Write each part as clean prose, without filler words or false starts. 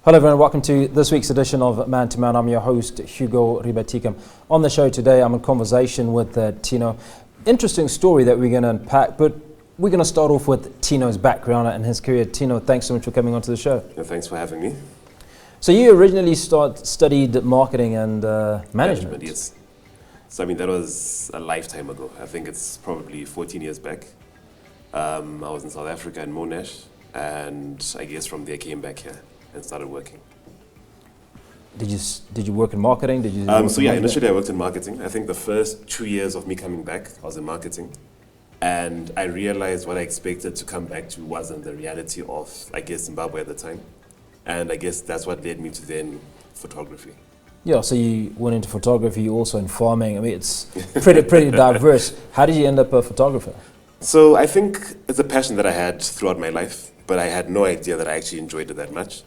Hello everyone, welcome to this week's edition of ManToMan. I'm your host, Hugo Ribatika. On the show today, I'm in conversation with Tino. Interesting story that we're going to unpack, but we're going to start off with Tino's background and his career. Tino, thanks so much for coming onto the show. Yeah, thanks for having me. So you originally studied marketing and management. Yes. So I mean, that was a lifetime ago. I think it's probably 14 years back. I was in South Africa in Monash, and I guess from there I came back here and started working. Did you work in marketing? Initially I worked in marketing. I think the first 2 years of me coming back, I was in marketing. And I realized what I expected to come back to wasn't the reality of, I guess, Zimbabwe at the time. And I guess that's what led me to then photography. Yeah, so you went into photography, also in farming. I mean, it's pretty diverse. How did you end up a photographer? So I think it's a passion that I had throughout my life, but I had no idea that I actually enjoyed it that much.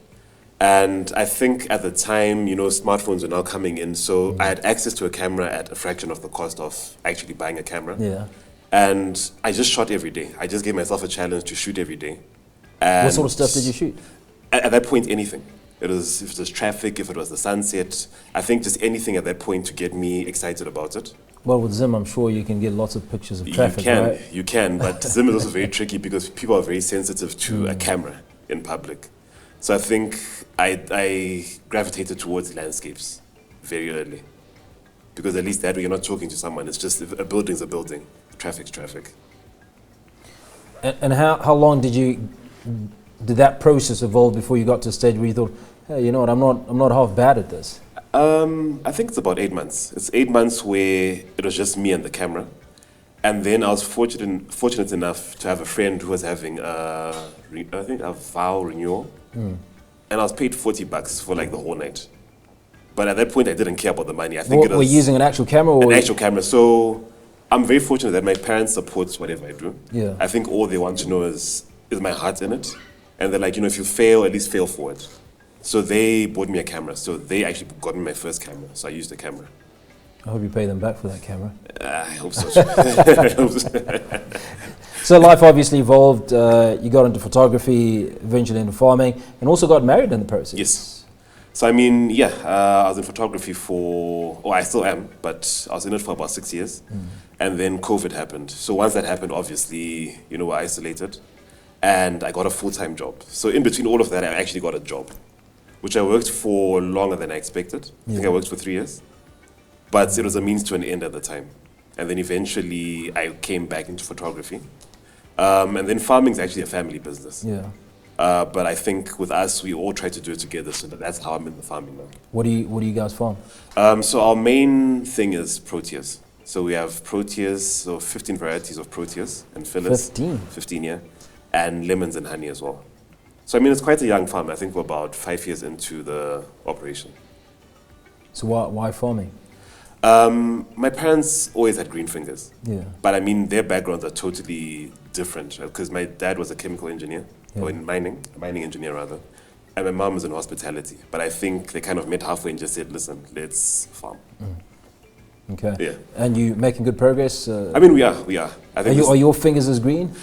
And I think at the time, smartphones were now coming in, so I had access to a camera at a fraction of the cost of actually buying a camera. Yeah. And I just shot every day. I just gave myself a challenge to shoot every day. And what sort of stuff did you shoot? At that point, anything. If it was traffic, if it was the sunset, I think just anything at that point to get me excited about it. Well, with Zim, I'm sure you can get lots of pictures of traffic, right? You can, but Zim is also very tricky because people are very sensitive to a camera in public. So I think I gravitated towards landscapes very early. Because at least that way you're not talking to someone. It's just, if a building's a building, traffic's traffic. And how long did that process evolve before you got to a stage where you thought, hey, you know what, I'm not half bad at this? I think it's about 8 months. It's 8 months where it was just me and the camera. And then I was fortunate enough to have a friend who was having a vow renewal. And I was paid $40 for like the whole night. But at that point, I didn't care about the money. I think were you using an actual camera? Or an actual camera. So I'm very fortunate that my parents support whatever I do. Yeah. I think all they want to know is my heart in it? And they're like, if you fail, at least fail for it. So they bought me a camera. So they actually got me my first camera. So I used the camera. I hope you pay them back for that camera. I hope so. I hope so. So life obviously evolved. You got into photography, eventually into farming, and also got married in the process. Yes. So I mean, I was in photography I still am, but I was in it for about 6 years. And then COVID happened. So once that happened, obviously, we're isolated. And I got a full-time job. So in between all of that, I actually got a job, which I worked for longer than I expected. I think I worked for 3 years. But it was a means to an end at the time. And then eventually I came back into photography. And then farming is actually a family business. Yeah. But I think with us, we all try to do it together. So that's how I'm in the farming now. What do you guys farm? So our main thing is proteas. So we have proteas, so 15 varieties of proteas and fillers. 15, yeah. And lemons and honey as well. So I mean, it's quite a young farm. I think we're about 5 years into the operation. So why farming? My parents always had green fingers. Yeah. But I mean, their backgrounds are totally different. Because my dad was a chemical engineer, or in mining engineer rather. And my mom was in hospitality. But I think they kind of met halfway and just said, listen, let's farm. Okay. Yeah. And you making good progress? I mean, we are. I think are your fingers as green?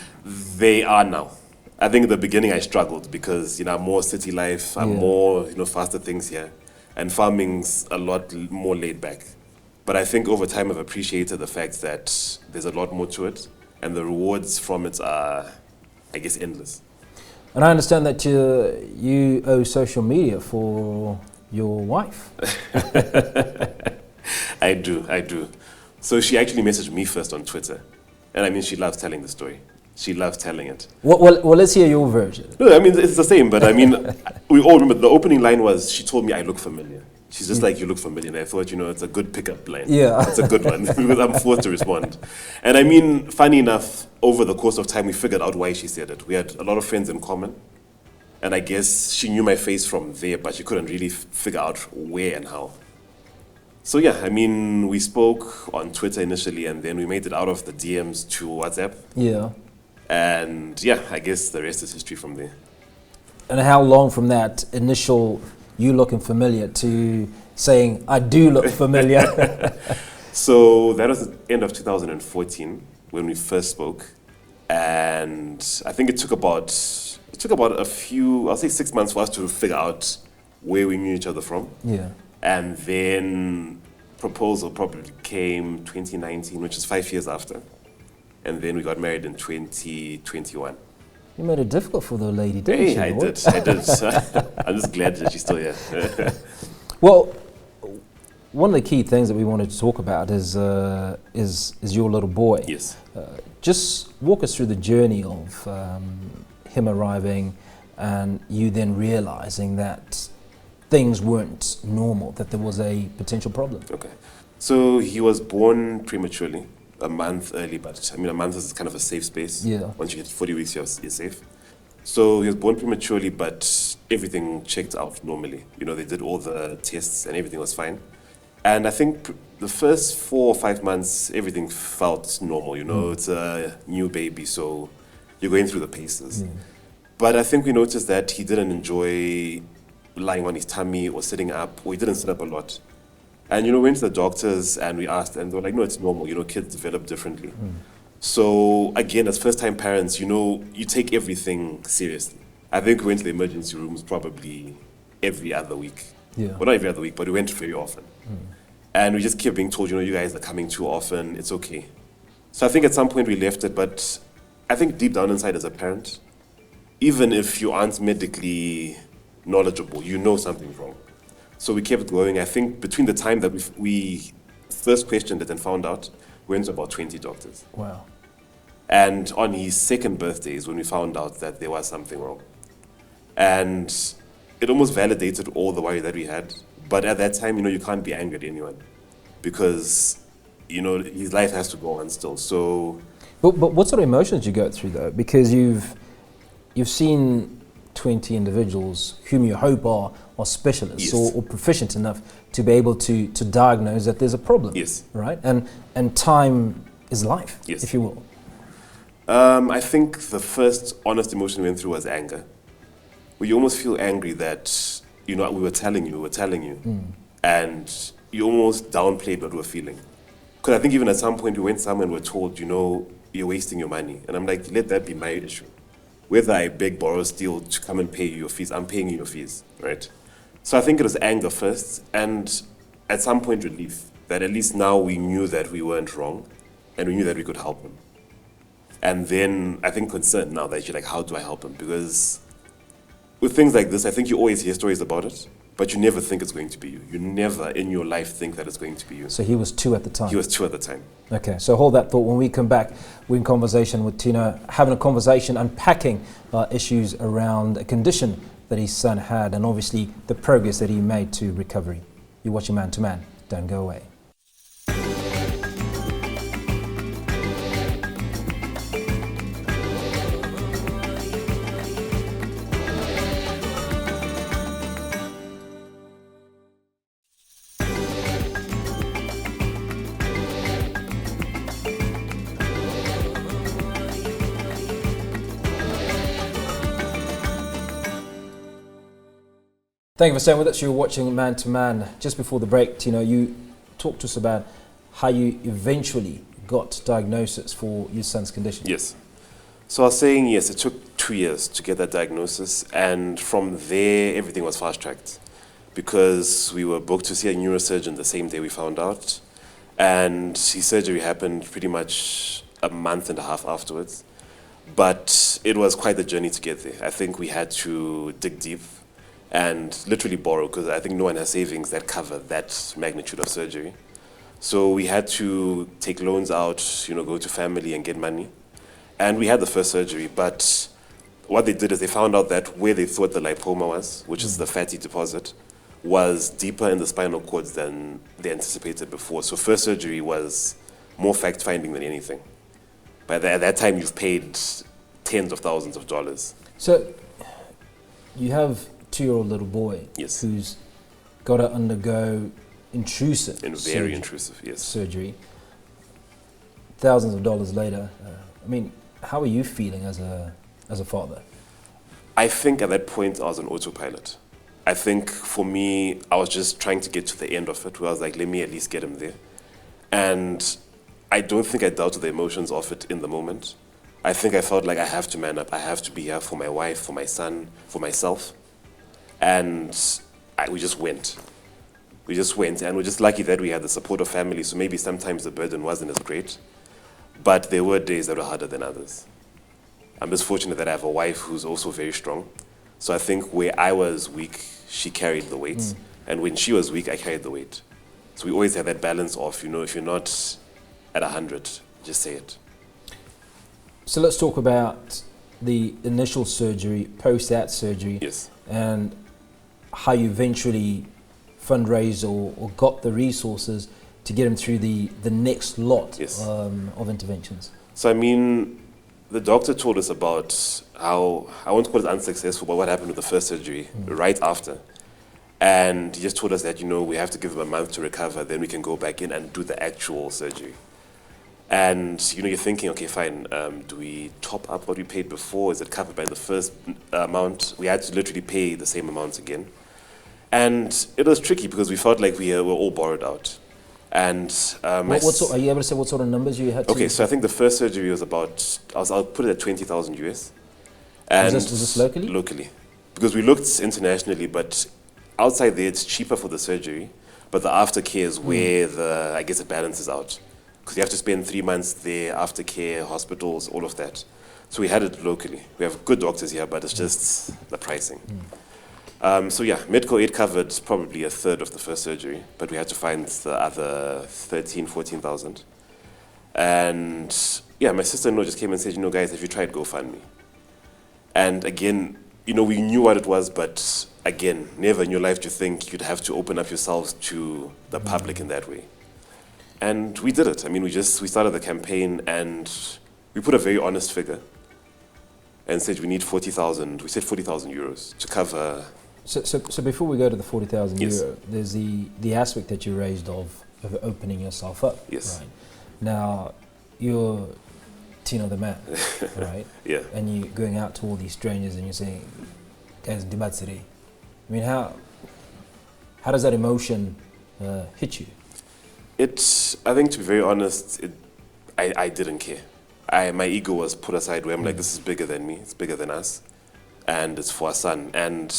They are now. I think in the beginning I struggled because, I'm more city life, I'm more, faster things here. And farming's a lot more laid back. But I think over time I've appreciated the fact that there's a lot more to it. And the rewards from it are, I guess, endless. And I understand that you owe social media for your wife. I do. So she actually messaged me first on Twitter. And I mean, she loves telling the story. She loves telling it. Well, let's hear your version. No, I mean, it's the same, but I mean, we all remember the opening line was, she told me I look familiar. She's just like, you look familiar. And I thought, it's a good pickup line. Yeah. It's a good one because I'm forced to respond. And I mean, funny enough, over the course of time, we figured out why she said it. We had a lot of friends in common. And I guess she knew my face from there, but she couldn't really figure out where and how. So yeah, I mean, we spoke on Twitter initially, and then we made it out of the DMs to WhatsApp. Yeah. And yeah, I guess the rest is history from there. And how long from that initial you looking familiar to saying, I do look familiar? So that was the end of 2014 when we first spoke. And I think it took about a few, I'll say 6 months for us to figure out where we knew each other from. Yeah. And then proposal probably came 2019, which is 5 years after. And then we got married in 2021. You made it difficult for the lady, didn't you? I did. I'm just glad that she's still here. Well, one of the key things that we wanted to talk about is your little boy. Yes. Just walk us through the journey of him arriving and you then realizing that things weren't normal, that there was a potential problem. Okay. So he was born prematurely, a month early, but I mean, a month is kind of a safe space. Yeah. Once you hit 40 weeks, you're safe. So he was born prematurely, but everything checked out normally. You know, they did all the tests and everything was fine. And I think the first 4 or 5 months, everything felt normal. You know, it's a new baby, so you're going through the paces. But I think we noticed that he didn't enjoy lying on his tummy or sitting up, or he didn't sit up a lot. And, you know, we went to the doctors and we asked, and they were like, no, it's normal. You know, kids develop differently. So, again, as first-time parents, you know, you take everything seriously. I think we went to the emergency rooms probably every other week. Yeah. Well, not every other week, but we went very often. And we just kept being told, you know, you guys are coming too often, it's okay. So I think at some point we left it, but I think deep down inside as a parent, even if you aren't medically knowledgeable, you know something's wrong. So we kept going. I think between the time that we first questioned it and found out, we went to about 20 doctors. Wow. And on his second birthday is when we found out that there was something wrong. And it almost validated all the worry that we had. But at that time, you know, you can't be angry at anyone because, you know, his life has to go on still. So, But what sort of emotions did you go through though? Because you've seen 20 individuals whom you hope are specialists. Yes. or proficient enough to be able to diagnose that there's a problem. Yes. Right? And time is life, Yes. if you will. I think the first honest emotion we went through was anger. Where you almost feel angry that, you know, we were telling you. And you almost downplayed what we were feeling. Because I think even at some point we went somewhere and were told, you know, you're wasting your money. And I'm like, let that be my issue. Whether I beg, borrow, steal to come and pay you your fees, I'm paying you your fees, right? So I think it was anger first, and at some point relief, that at least now we knew that we weren't wrong, and we knew that we could help him. And then I think concern now that you're like, how do I help him? Because with things like this, I think you always hear stories about it, but you never think it's going to be you. You never in your life think that it's going to be you. So he was 2 at the time. He was 2 at the time. Okay, so hold that thought. When we come back, we're in conversation with Tino, having a conversation, unpacking issues around a condition that his son had and obviously the progress that he made to recovery. You're watching Man to Man. Don't go away. Thank you for staying with us. You're watching Man to Man. Just before the break, Tino, you talked to us about how you eventually got diagnosis for your son's condition. Yes. So I was saying, yes, it took 2 years to get that diagnosis. And from there, everything was fast-tracked because we were booked to see a neurosurgeon the same day we found out. And his surgery happened pretty much a month and a half afterwards. But it was quite the journey to get there. I think we had to dig deep and literally borrow because I think no one has savings that cover that magnitude of surgery. So we had to take loans out, you know, go to family and get money. And we had the first surgery, but what they did is they found out that where they thought the lipoma was, which is the fatty deposit, was deeper in the spinal cords than they anticipated before. So first surgery was more fact-finding than anything. But at that time, you've paid tens of thousands of dollars. So you have 2-year-old little boy Yes. who's got to undergo intrusive And surgery, very intrusive, yes. surgery. Thousands of dollars later. I mean, how are you feeling as a father? I think at that point I was on autopilot. I think for me, I was just trying to get to the end of it where I was like, let me at least get him there. And I don't think I doubted the emotions of it in the moment. I think I felt like I have to man up. I have to be here for my wife, for my son, for myself. And we just went. We just went, and we're just lucky that we had the support of family, so maybe sometimes the burden wasn't as great. But there were days that were harder than others. I'm just fortunate that I have a wife who's also very strong. So I think where I was weak, she carried the weight. And when she was weak, I carried the weight. So we always have that balance of, you know, if you're not at 100, just say it. So let's talk about the initial surgery, post that surgery, Yes. and how you eventually fundraised or got the resources to get him through the next lot Yes. of interventions. So I mean, the doctor told us about how, I won't call it unsuccessful, but what happened with the first surgery right after. And he just told us that, you know, we have to give him a month to recover, then we can go back in and do the actual surgery. And, you know, you're thinking, okay, fine, do we top up what we paid before? Is it covered by the first amount? We had to literally pay the same amount again. And it was tricky because we felt like we were all borrowed out. And What sort, are you able to say what sort of numbers you had to? okay, so I think the first surgery was about, I'll put it at 20,000 US. And was this locally? Locally. Because we looked internationally, but outside there it's cheaper for the surgery, but the aftercare is where I guess it balances out. Because you have to spend 3 months there, aftercare, hospitals, all of that. So we had it locally. We have good doctors here, but it's just the pricing. So yeah, medical aid covered probably a third of the first surgery, but we had to find the other 13, 14,000. And yeah, my sister-in-law just came and said, you know, guys, have you tried GoFundMe? And again, you know, we knew what it was, but again, never in your life do you think you'd have to open up yourselves to the public in that way. And we did it. I mean, we started the campaign and we put a very honest figure and said we need 40,000, we said 40,000 euros to cover. So before we go to the 40,000 Yes. euro, there's the aspect that you raised of opening yourself up. Yes. Right? Now, you're Tino the man, right? Yeah. And you're going out to all these strangers and you're saying, guys, Dibatsiri. I mean, how does that emotion hit you? I think to be very honest, I didn't care. My ego was put aside where I'm like, this is bigger than me, it's bigger than us, and it's for our son. And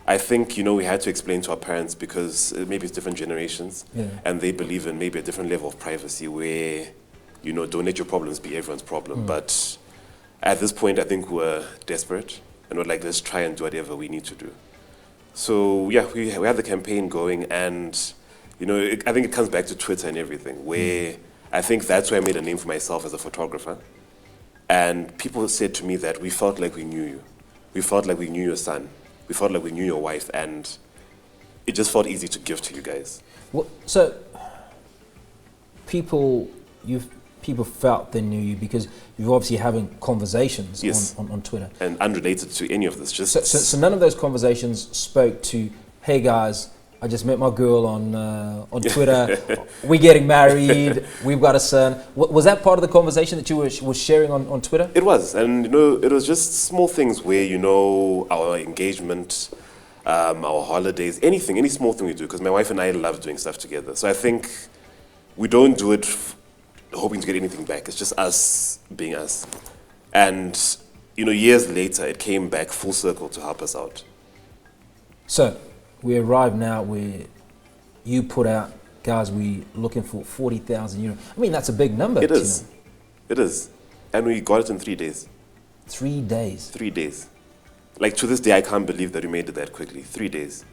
I think, you know, we had to explain to our parents because maybe it's different generations, and they believe in maybe a different level of privacy where, you know, don't let your problems be everyone's problem. But at this point, I think we're desperate, and we're like, let's try and do whatever we need to do. So yeah, we had the campaign going, and you know, I think it comes back to Twitter and everything, where I think that's where I made a name for myself as a photographer. And people said to me that we felt like we knew you. We felt like we knew your son. We felt like we knew your wife. And it just felt easy to give to you guys. Well, so people felt they knew you because you're obviously having conversations Yes. on Twitter. And unrelated to any of this. Just So none of those conversations spoke to, hey guys, I just met my girl on Twitter. We're getting married. We've got a son. Was that part of the conversation that you were sharing on Twitter? It was, and you know, it was just small things where, you know, our engagement, our holidays, anything, any small thing we do. Because my wife and I love doing stuff together. So I think we don't do it hoping to get anything back. It's just us being us. And you know, years later, it came back full circle to help us out. So we arrive now where you put out, guys, we looking for 40,000 euros. I mean, that's a big number. It is. It is. And we got it in 3 days. 3 days. 3 days. Like to this day, I can't believe that we made it that quickly. 3 days.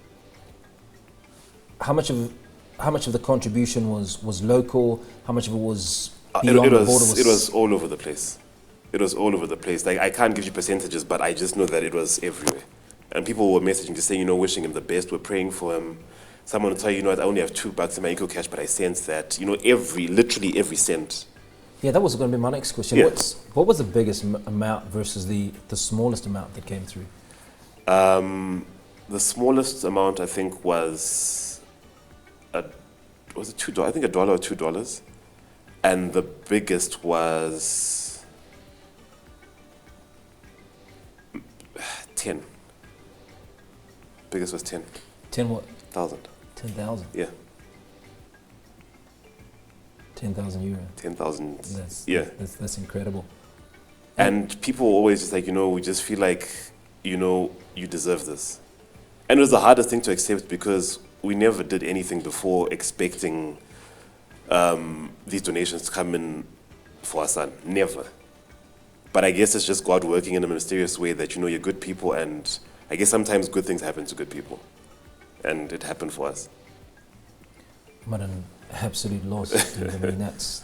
How much of the contribution was local? How much of it was beyond the border? It was all over the place. It was all over the place. Like I can't give you percentages, but I just know that it was everywhere. And people were messaging, just saying, you know, wishing him the best. We're praying for him. Someone will tell you, you know what, I only have $2 in my eco cash, but I sense that, you know, literally every cent. Yeah, that was going to be my next question. Yeah. What was the biggest amount versus the smallest amount that came through? The smallest amount, I think, was it $2? I think $1 or $2. And the biggest was 10. Biggest was 10. 10 what? 1,000. 10,000. Yeah. 10,000 euro. 10,000. Yeah. That's incredible. And people always just like, you know, we just feel like, you know, you deserve this. And it was the hardest thing to accept because we never did anything before expecting these donations to come in for our son. Never. But I guess it's just God working in a mysterious way that, you're good people, and I guess sometimes good things happen to good people. And it happened for us. What an absolute loss, dude. I mean, that's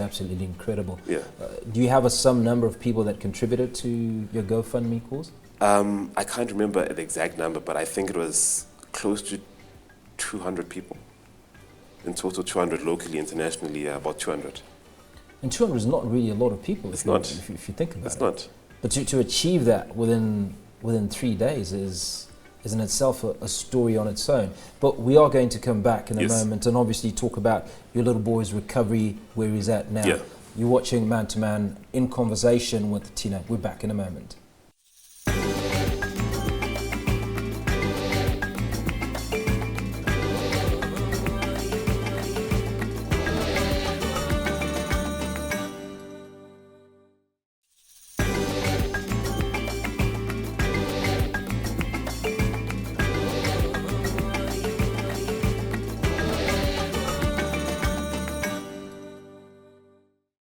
absolutely incredible. Yeah. Do you have some number of people that contributed to your GoFundMe cause? I can't remember the exact number, but I think it was close to 200 people. In total, 200 locally, internationally, about 200. And 200 is not really a lot of people. It's not. If you think about it. It's not. But to achieve that within 3 days is in itself a story on its own. But we are going to come back in a moment and obviously talk about your little boy's recovery, where he's at now. Yeah. You're watching Man to Man in conversation with Tino. We're back in a moment.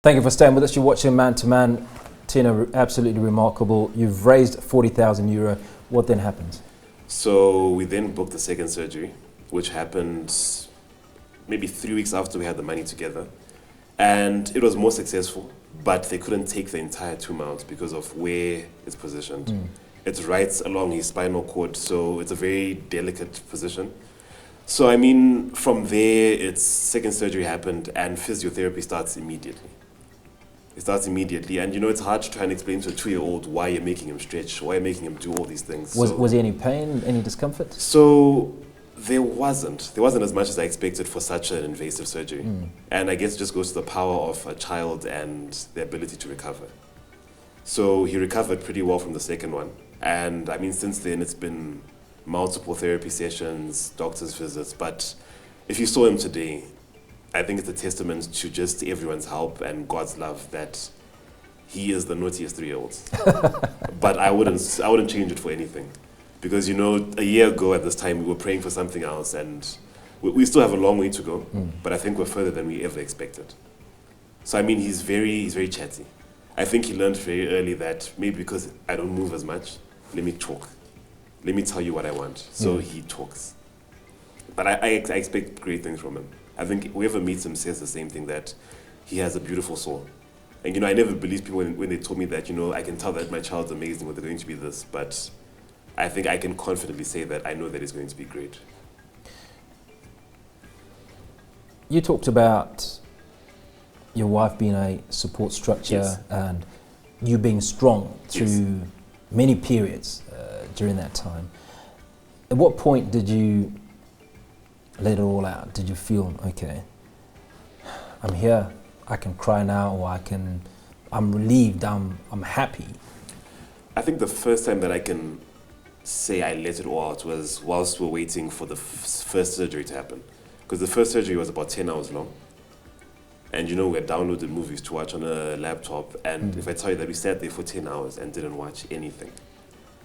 Thank you for staying with us. You're watching Man to Man. Tino, absolutely remarkable. You've raised €40,000. What then happened? So we then booked the second surgery, which happened maybe 3 weeks after we had the money together. And it was more successful, but they couldn't take the entire tumor out because of where it's positioned. It's right along his spinal cord, so it's a very delicate position. So, I mean, from there, its second surgery happened, and physiotherapy starts immediately. It starts immediately, and it's hard to try and explain to a 2-year-old why you're making him stretch, why you're making him do all these things. Was there any pain, any discomfort? So there wasn't as much as I expected for such an invasive surgery. And I guess it just goes to the power of a child and the ability to recover. So he recovered pretty well from the second one. And I mean, since then it's been multiple therapy sessions, doctor's visits. But if you saw him today, I think it's a testament to just everyone's help and God's love that he is the naughtiest 3-year-olds. But I wouldn't change it for anything. Because, a year ago at this time, we were praying for something else, and we still have a long way to go, but I think we're further than we ever expected. So, I mean, he's very chatty. I think he learned very early that maybe because I don't move as much, let me talk. Let me tell you what I want. So he talks. But I expect great things from him. I think whoever meets him says the same thing, that he has a beautiful soul. And, I never believed people when they told me that, I can tell that my child's amazing, or they're going to be this, but I think I can confidently say that I know that it's going to be great. You talked about your wife being a support structure and you being strong through many periods during that time. At what point did you let it all out? Did you feel, okay, I'm here, I can cry now, or I'm relieved, I'm happy? I think the first time that I can say I let it all out was whilst we're waiting for the first surgery to happen. Because the first surgery was about 10 hours long. And we had downloaded movies to watch on a laptop. And if I tell you that we sat there for 10 hours and didn't watch anything.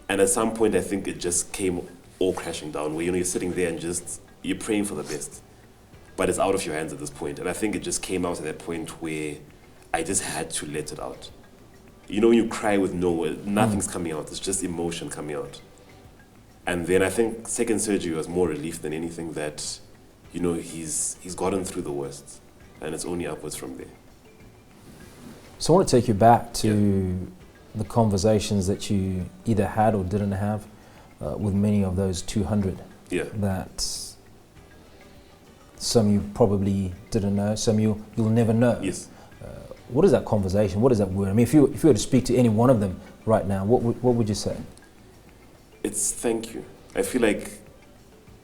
And at some point, I think it just came all crashing down, where you're sitting there and you're praying for the best. But it's out of your hands at this point. And I think it just came out at that point where I just had to let it out. When you cry with nothing's coming out, it's just emotion coming out. And then I think second surgery was more relief than anything, that, he's gotten through the worst, and it's only upwards from there. So I want to take you back to the conversations that you either had or didn't have with many of those 200 that some you probably didn't know, some you'll never know. Yes. What is that conversation? What is that word? I mean, if you were to speak to any one of them right now, what would you say? It's thank you. I feel like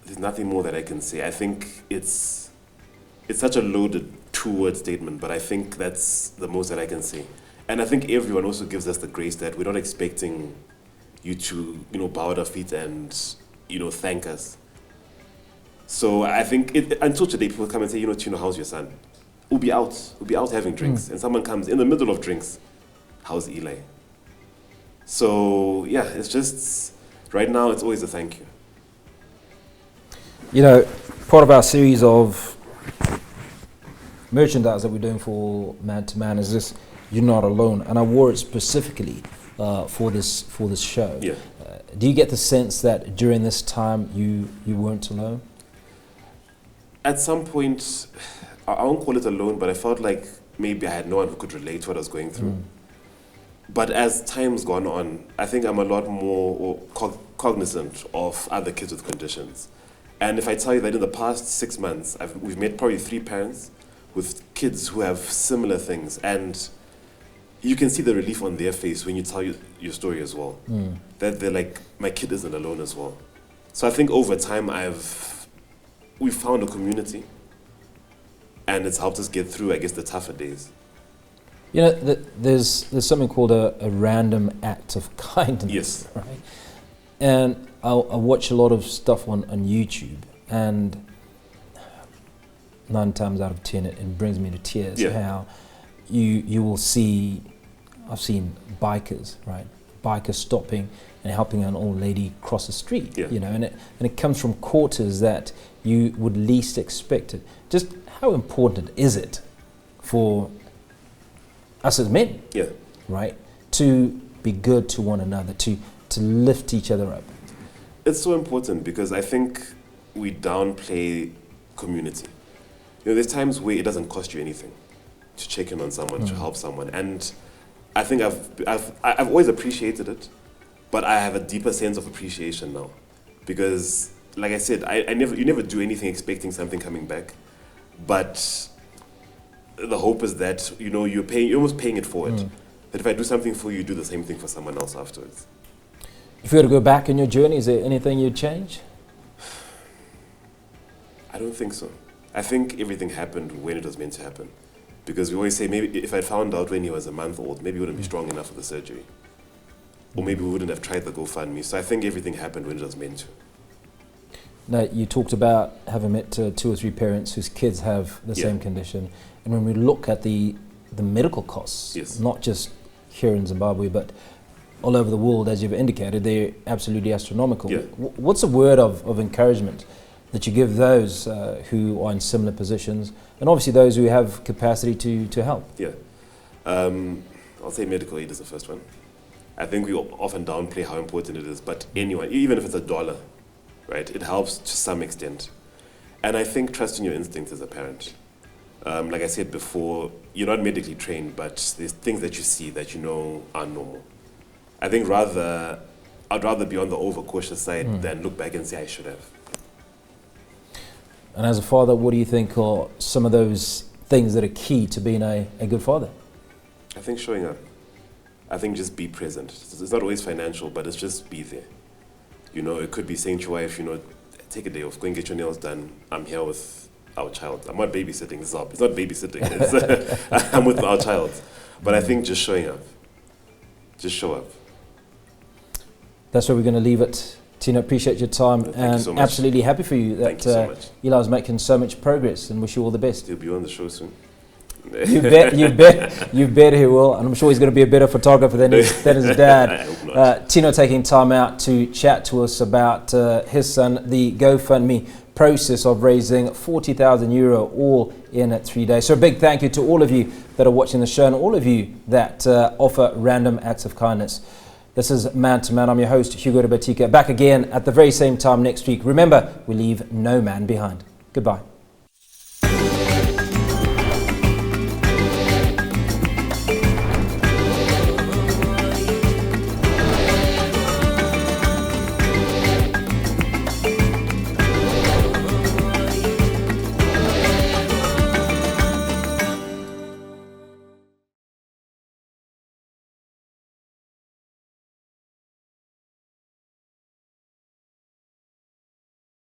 there's nothing more that I can say. I think it's such a loaded 2-word statement, but I think that's the most that I can say. And I think everyone also gives us the grace that we're not expecting you to, bow at our feet and, thank us. So I think until today, people come and say, Tino, how's your son? We'll be out having drinks. And someone comes in the middle of drinks, how's Eli? So, it's just, right now, it's always a thank you. You know, part of our series of merchandise that we're doing for ManToMan is this: "You're not alone," and I wore it specifically for this show. Yeah. Do you get the sense that during this time you weren't alone? At some point, I won't call it alone, but I felt like maybe I had no one who could relate to what I was going through. But as time's gone on, I think I'm a lot more cognizant of other kids with conditions. And if I tell you that in the past 6 months, we've met probably 3 parents with kids who have similar things, and you can see the relief on their face when you tell your story as well. That they're like, my kid isn't alone as well. So I think over time we've found a community, and it's helped us get through, I guess, the tougher days. You know, there's something called a random act of kindness, Yes. right? And I watch a lot of stuff on YouTube, and 9 times out of 10 it brings me to tears. Yeah. How you will see, I've seen bikers, right? Bikers stopping and helping an old lady cross the street. Yeah. You know, and it comes from quarters that you would least expect it. Just how important is it for us as men, Yeah. right, to be good to one another, to lift each other up? It's so important because I think we downplay community. You know, there's times where it doesn't cost you anything to check in on someone, to help someone, and I think I've always appreciated it, but I have a deeper sense of appreciation now, because, like I said, you never do anything expecting something coming back, but the hope is that you're almost paying it forward. That if I do something for you, do the same thing for someone else afterwards. If you were to go back in your journey, is there anything you'd change? I don't think so. I think everything happened when it was meant to happen. Because we always say, maybe if I'd found out when he was a month old, maybe he wouldn't be strong enough for the surgery. Or maybe we wouldn't have tried the GoFundMe. So I think everything happened when it was meant to. Now, you talked about having met 2 or 3 parents whose kids have the same condition. And when we look at the medical costs, Yes. not just here in Zimbabwe, but all over the world, as you've indicated, they're absolutely astronomical. Yeah. What's a word of encouragement that you give those who are in similar positions, and obviously those who have capacity to help? Yeah. I'll say medical aid is the first one. I think we often downplay how important it is, but anyone, even if it's $1, right, it helps to some extent. And I think trusting your instincts as a parent. Like I said before, you're not medically trained, but there's things that you see that you know are normal. I think I'd rather be on the overcautious side than look back and say I should have. And as a father, what do you think are some of those things that are key to being a good father? I think showing up. I think just be present. It's not always financial, but it's just be there. You know, it could be saying to your wife, take a day off, go and get your nails done. I'm here with our child. I'm not babysitting. It's not babysitting. I'm with our child. But I think just showing up. Just show up. That's where we're going to leave it. Tino, appreciate your time. Thank you so much. Absolutely happy for you that so much. Eli's making so much progress, and wish you all the best. He'll be on the show soon. You bet he will, and I'm sure he's going to be a better photographer than his dad. I hope not. Tino taking time out to chat to us about his son, the GoFundMe process of raising €40,000 all in 3 days. So a big thank you to all of you that are watching the show and all of you that offer random acts of kindness. This is ManToMan. I'm your host, Hugo Ribatika, back again at the very same time next week. Remember, we leave no man behind. Goodbye.